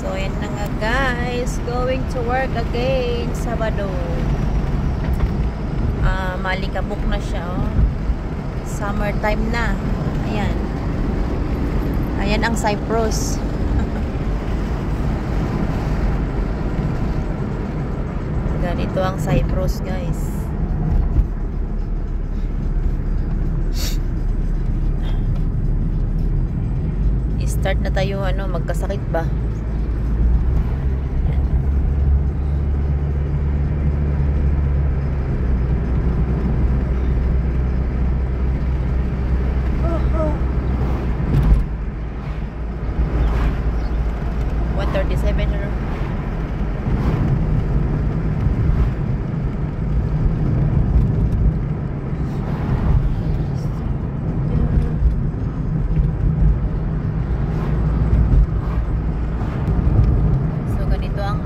So, yan na nga guys. Going to work again. Sabado. Malikabok na siya. Oh. Summertime na. Ayan. Ayan ang Cyprus. Ganito ang Cyprus guys. I-start na tayo magkasakit ba?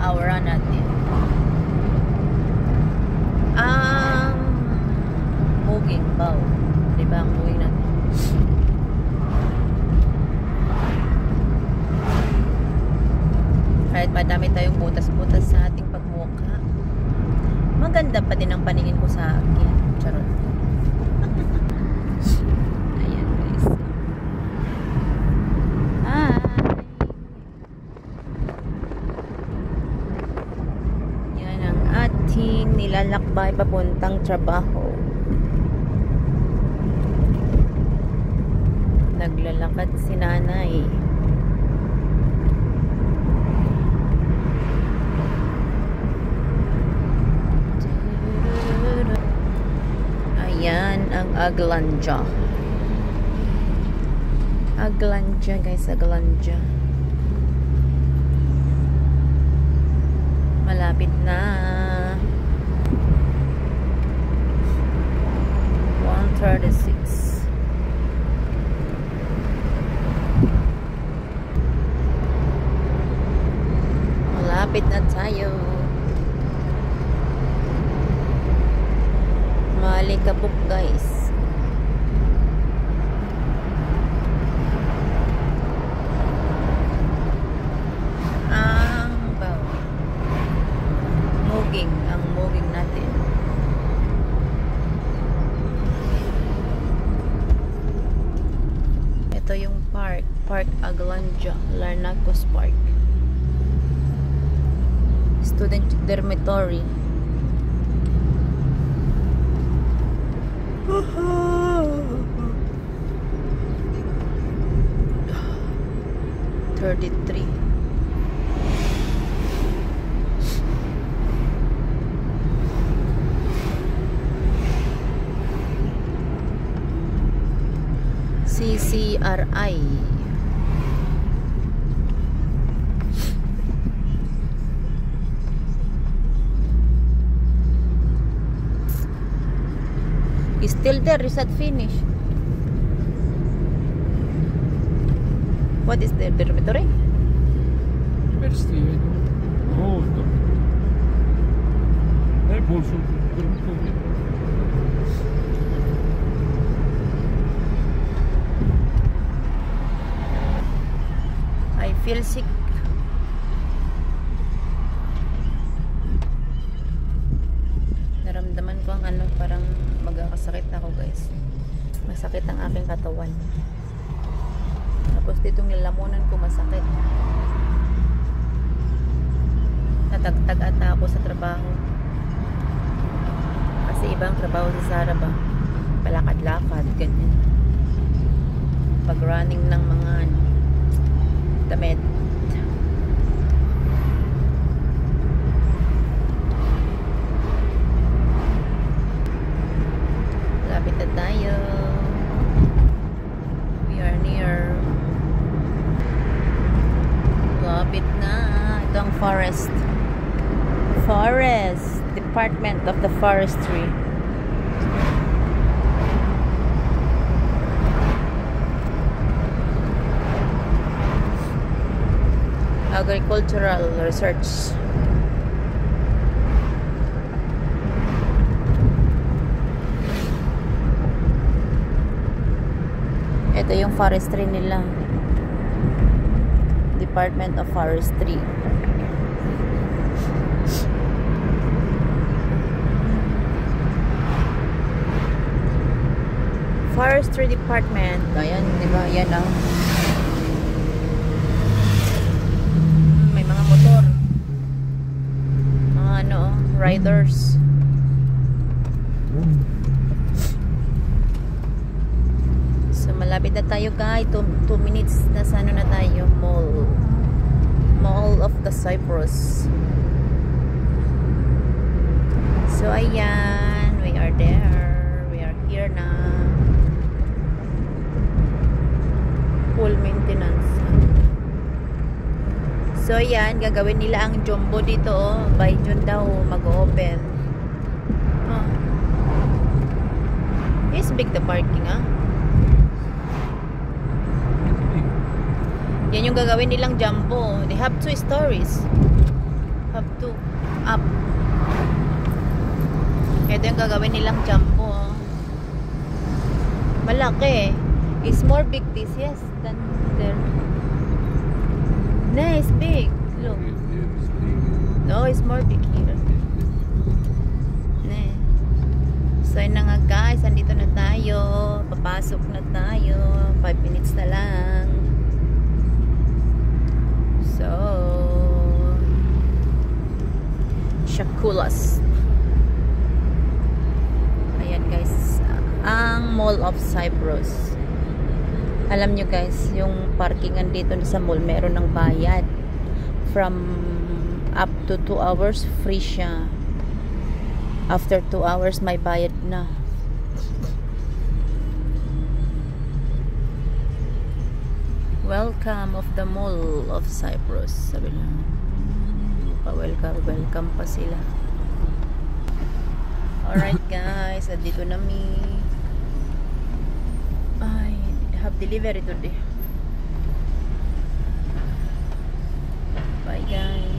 Aura natin. Moving bow. Diba ang moving natin? Kahit madami tayong butas-butas sa ating pagmukha, maganda pa din ang paningin ko sa akin. Charot. Ayan guys. Nilalakbay papuntang trabaho. Naglalakad si nanay. Ayan ang Aglanja. Aglanja guys, Aglanja. Malapit na. 1:36. Malapit na tayo. Malikabok guys. Ang moving natin. Ito yung Park Aglanja, Larnacos Park. Student dormitory. $33. CCRI. Still there, is that finished? What is the dormitory? University. Oh, dormitory. I feel sick. Naramdaman ko ang parang magkakasakit ako guys. Masakit ang aking katawan. Tapos ditong lalamunan ko masakit. Natagtag ata ako sa trabaho. Kasi ibang trabaho sa Sara ba? Palakad-lakad, ganyan. Pag running ng mga damit. Lapit na tayo. We are near. Lapit na. Ito ang forest. Department of the Forestry. Agricultural Research. Ito yung forestry nila. Department of Forestry. Forestry Department. Ayan, di ba? Ayan ang may mga motor. Mga ano, riders. So, malapit na tayo guys. 2 minutes na sa ano na tayo. Mall of the Cyprus. So, ayan. We are there. We are here na. Full maintenance. So, ayan. Gagawin nila ang jumbo dito. Oh. By June daw mag-open. Oh. It's big the parking, ah. Yan yung gagawin nilang jumbo. They have 2 stories. Have 2 up. Ito yung gagawin nilang jumbo. Malaki. It's more big this, yes, than there. No, it's big. Look. No, it's more big here. Ne. So, yun na nga guys. Andito na tayo. Papasok na tayo. 5 minutes na lang. So, Shakulas. Ayan guys, ang Mall of Cyprus. Alam nyo guys, yung parkingan dito sa mall, meron ng bayad. From up to 2 hours, free siya. After 2 hours, may bayad na. Welcome of the Mall of Cyprus. Sabi lang, welcome pa sila. Alright guys, dito na mi. I have delivery today. Bye guys.